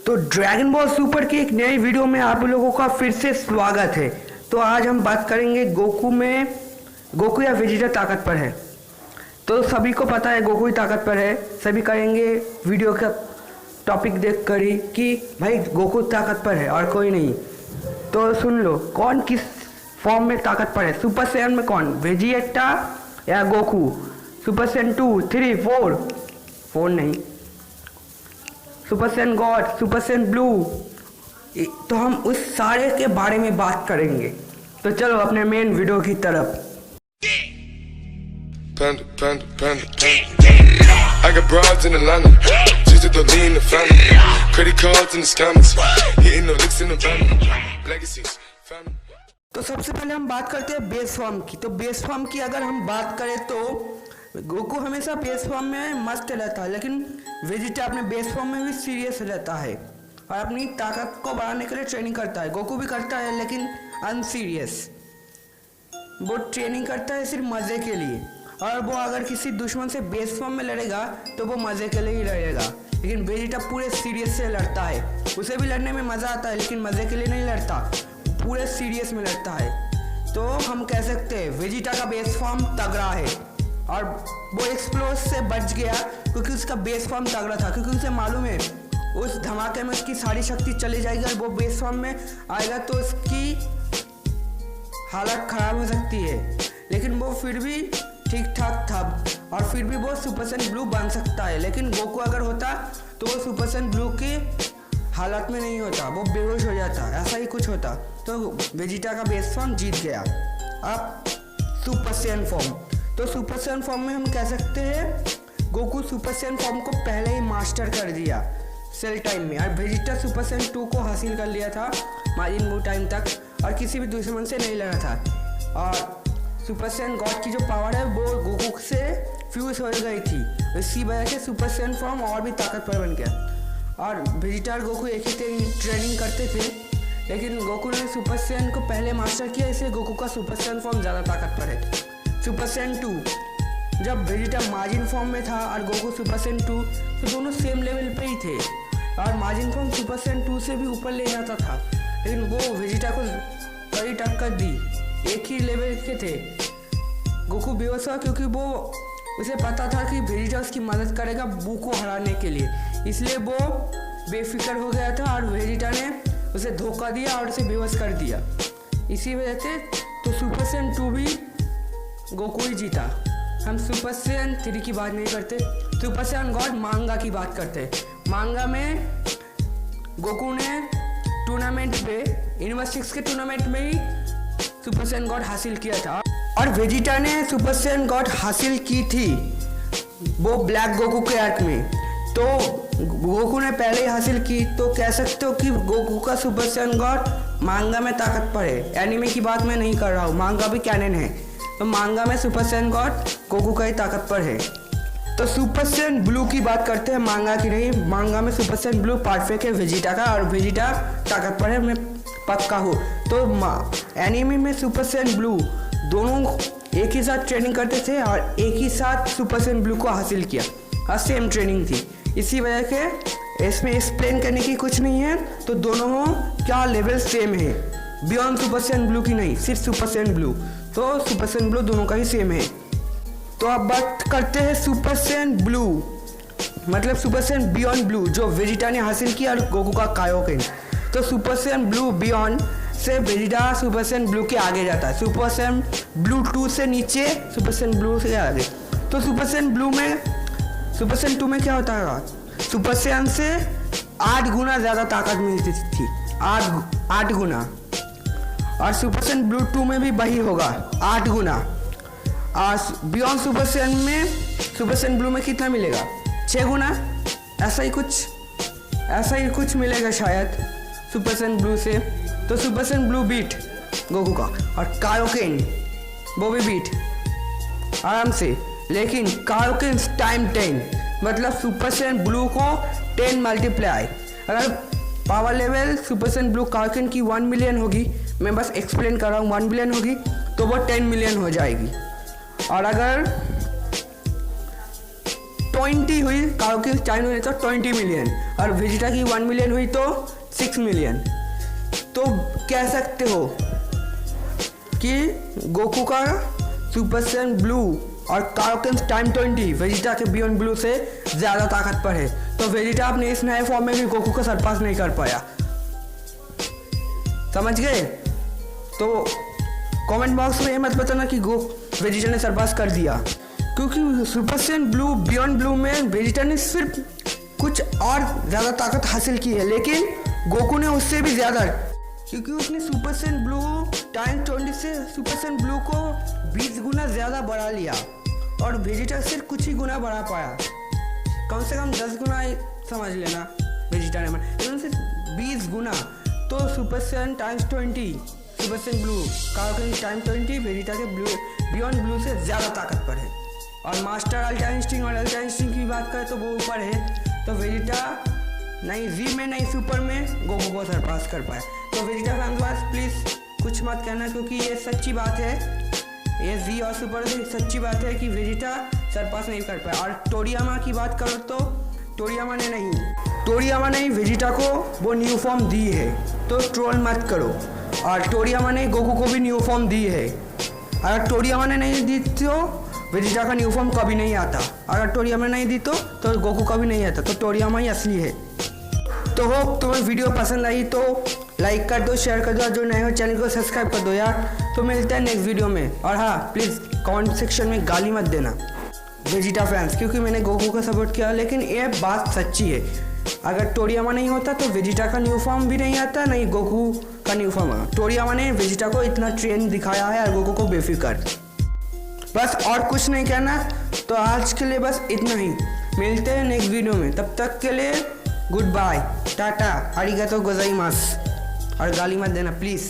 तो dragon ball super की एक नई वीडियो में आप लोगों का फिर से स्वागत है। तो आज हम बात करेंगे गोकू या वेजिटा ताकतवर है। तो सभी को पता है गोकू ही ताकतवर है, सभी कहेंगे वीडियो का टॉपिक देख कर ही कि भाई गोकू ताकतवर है और कोई नहीं। तो सुन लो कौन किस फॉर्म में ताकतवर है। सुपर सैयन में कौन, वेजिटा या गोकू? सुपर सैयन 2, 3, 4 नहीं, super Saiyan God, super Saiyan blue. तो हम उस सारे के बारे में बात करेंगे। तो चलो अपने मेन वीडियो की तरफ। I got broads in Atlanta, just to lean in the family, credit cards in the scammers, hitting the licks in the van, legacies, family। तो सबसे पहले हम बात करते हैं बेस फॉर्म की। तो बेस फॉर्म की अगर हम बात करें तो गोकू हमेशा बेस फॉर्म में मस्त रहता है, लेकिन वेजिटा अपने बेस फॉर्म में भी सीरियस रहता है और अपनी ताकत को बढ़ाने के लिए ट्रेनिंग करता है। गोकू भी करता है लेकिन अनसीरियस, वो ट्रेनिंग करता है सिर्फ मज़े के लिए। और वो अगर किसी दुश्मन से बेस फॉर्म में लड़ेगा तो वो मज़े के लिए ही लड़ेगा, लेकिन वेजिटा पूरे सीरियस से लड़ता है। उसे भी लड़ने में मज़ा आता है लेकिन मज़े के लिए नहीं लड़ता, पूरे सीरियस में लड़ता है। तो हम कह सकते हैं वेजिटा का बेस फॉर्म तगड़ा है और वो एक्सप्लोज से बच गया क्योंकि उसका बेस फॉर्म तगड़ा था, क्योंकि उसे मालूम है उस धमाके में उसकी सारी शक्ति चली जाएगी और वो बेस फॉर्म में आएगा तो उसकी हालत खराब हो सकती है। लेकिन वो फिर भी ठीक ठाक था और फिर भी वो सुपर सैयन ब्लू बन सकता है। लेकिन गोकू अगर होता तो वो सुपर सैयन ब्लू की हालत में नहीं होता, वो बेहोश हो जाता, ऐसा ही कुछ होता। तो वेजिटा का बेस फॉर्म जीत गया। अब सुपर सैयन फॉर्म, तो सुपर सैयन फॉर्म में हम कह सकते हैं गोकू सुपर सैयन फॉर्म को पहले ही मास्टर कर दिया सेल टाइम में, और वेजिटा सुपर सैयन 2 को हासिल कर लिया था माजिन बू टाइम तक और किसी भी दुश्मन से नहीं लड़ा था। और सुपर सैयन गॉड की जो पावर है वो गोकू से फ्यूज हो गई थी, इसी वजह से सुपर सैयन फॉर्म और भी ताकतवर बन गया। और वेजिटा और गोकू एक ही ट्रेनिंग करते थे, लेकिन गोकू ने सुपर सैयन को पहले मास्टर किया, इसलिए गोकू का सुपर सैयन फॉर्म ज़्यादा ताकतवर है। सुपर सैयन 2, जब वेजिटा माजिन फॉर्म में था और गोकू सुपर सैयन 2, तो दोनों सेम लेवल पे ही थे और माजिन फॉर्म सुपर सैयन 2 से भी ऊपर ले जाता था, लेकिन वो वेजिटा को कड़ी टक्कर दी, एक ही लेवल के थे। गोकू बेहोश हुआ क्योंकि वो उसे पता था कि वेजिटा उसकी मदद करेगा बू को हराने के लिए, इसलिए वो बेफिक्र हो गया था और वेजिटा ने उसे धोखा दिया और उसे बेहोश कर दिया। इसी वजह से तो सुपर सैयन 2 भी गोकू ही जीता। हम सुपर सैयन 3 की बात नहीं करते, सुपर सैयन गॉड मांगा की बात करते। मांगा में गोकू ने टूर्नामेंट पे यूनिवर्स 6 के टूर्नामेंट में ही सुपर सैयन गॉड हासिल किया था और वेजिटा ने सुपर सैयन गॉड हासिल की थी वो ब्लैक गोकू के आर्क में। तो गोकू ने पहले ही हासिल की, तो कह सकते हो कि गोकू का सुपर सैयन गॉड मांगा में ताकतवर है। एनीमे की बात मैं नहीं कर रहा हूँ, मांगा भी कैनन है, तो मांगा में सुपर सैयन गॉड गोकू का ही ताकतवर है। तो सुपर सैयन ब्लू की बात करते हैं, मांगा की नहीं। मांगा में सुपर सैयन ब्लू परफेक्ट है वेजिटा का और वेजिटा ताकतवर है, मैं पक्का हूँ। तो एनीमे में सुपर सैयन ब्लू दोनों एक ही साथ ट्रेनिंग करते थे और एक ही साथ सुपर सैयन ब्लू को हासिल किया और सेम ट्रेनिंग थी। इसी वजह के इसमें एक्सप्लेन करने की कुछ नहीं है, तो दोनों क्या लेवल सेम है, बियॉन्ड सुपर सैयन ब्लू की नहीं, सिर्फ सुपर सैयन ब्लू। तो सुपर सैयन ब्लू दोनों का ही सेम है। तो अब बात करते हैं सुपर सैयन ब्लू, मतलब सुपर सैयन बियॉन्ड ब्लू जो वेजिटा ने हासिल किया और गोकू का कायोकेन। तो सुपर सैयन ब्लू बियॉन्ड से वेजिटा सुपर सैयन ब्लू के आगे जाता है, सुपर सैयन ब्लू 2 से नीचे, सुपर सैयन ब्लू से आगे। तो सुपर सैयन 2 में क्या होता है, सुपर सैयन से 8 गुना ज़्यादा ताकत मिलती थी, 8 गुना। और सुपर सैयन ब्लू 2 में भी वही होगा, 8 गुना। और बियॉन्ड सुपर सैयन में सुपर सैयन ब्लू में कितना मिलेगा, 6 गुना, ऐसा ही कुछ मिलेगा शायद सुपर सैयन ब्लू से। तो super Saiyan blue beat Goku का और कायोकेन वो भी बीट आराम से, लेकिन कायोकेन टाइम 10, मतलब सुपर सैयन ब्लू को 10 मल्टीप्लाई। अगर power level super Saiyan blue Kaioken की 1 मिलियन होगी, मैं बस एक्सप्लेन कर रहा हूँ, 1 मिलियन होगी तो वो 10 मिलियन हो जाएगी। और अगर 20 हुई, कारोकिन टाइम हुई तो 20 मिलियन, और वेजिटा की 1 मिलियन हुई तो 6 मिलियन। तो कह सकते हो कि गोकू का सुपर सैयन ब्लू और कारोकिन टाइम 20 वेजिटा के बियॉन्ड ब्लू से ज़्यादा ताकतवर है। तो वेजिटा अपने इस नए फॉर्म में भी गोकू को सरपास नहीं कर पाया। समझ गए? तो कमेंट बॉक्स में ये मत बताना कि वेजिटा ने सरपास कर दिया, क्योंकि super Saiyan blue beyond blue में वेजिटा ने सिर्फ कुछ और ज़्यादा ताकत हासिल की है, लेकिन गोकू ने उससे भी ज़्यादा, क्योंकि उसने सुपर सैयन ब्लू टाइम 20 से सुपर सैयन ब्लू को 20 गुना ज़्यादा बढ़ा लिया, और वेजिटा सिर्फ कुछ ही गुना बढ़ा पाया। कम से कम 10 गुना समझ लेना वेजिटा ने, लेकिन सिर्फ 20 गुना। तो super Saiyan times 20 super Saiyan blue Kaioken time 20 Vegeta के ब्लू बियॉन्ड ब्लू से ज़्यादा ताकतवर है। और मास्टर अल्ट्रा इंस्टिंक्ट और अल्ट्रा इंस्टिंक्ट की बात करें तो वो ऊपर है, तो वेजिटा नहीं जी में नहीं सुपर में गोकू को सरपास कर पाए। तो वेजिटा फैंस वास प्लीज़ कुछ मत कहना, क्योंकि ये सच्ची बात है, ये जी और सुपर से सच्ची बात है कि वेजिटा सरपास नहीं कर पाया। और टोरियामा की बात करो तो टोरियामा ने वेजिटा को वो न्यू फॉर्म दी है, तो ट्रोल मत करो। और टोरियामा ने गोकू को भी न्यू फॉर्म दी है। अगर टोरियामा ने नहीं दी तो वेजिटा का न्यू फॉर्म कभी नहीं आता, अगर टोरियामा नहीं दी तो गोकू का भी नहीं आता। तो टोरियामा ही असली है। तो होप तुम्हें वीडियो पसंद आई तो लाइक कर दो, शेयर कर दो, और जो नए हो चैनल को सब्सक्राइब कर दो यार। तो मिलते हैं नेक्स्ट वीडियो में। और हाँ, प्लीज़ कमेंट सेक्शन में गाली मत देना वेजिटा फैंस, क्योंकि मैंने गोकू का सपोर्ट किया, लेकिन ये बात सच्ची है। अगर टोरियामा नहीं होता तो वेजिटा का न्यू फॉर्म भी नहीं आता, नहीं गोकू का न्यू फॉर्म आया। टोरियामा ने वेजिटा को इतना ट्रेन दिखाया है और गोकू को बेफिक्र। बस और कुछ नहीं कहना। तो आज के लिए बस इतना ही, मिलते हैं नेक्स्ट वीडियो में। तब तक के लिए गुड बाय, टाटा, आरिगातो गोजाइमास, और गाली मत देना प्लीज़।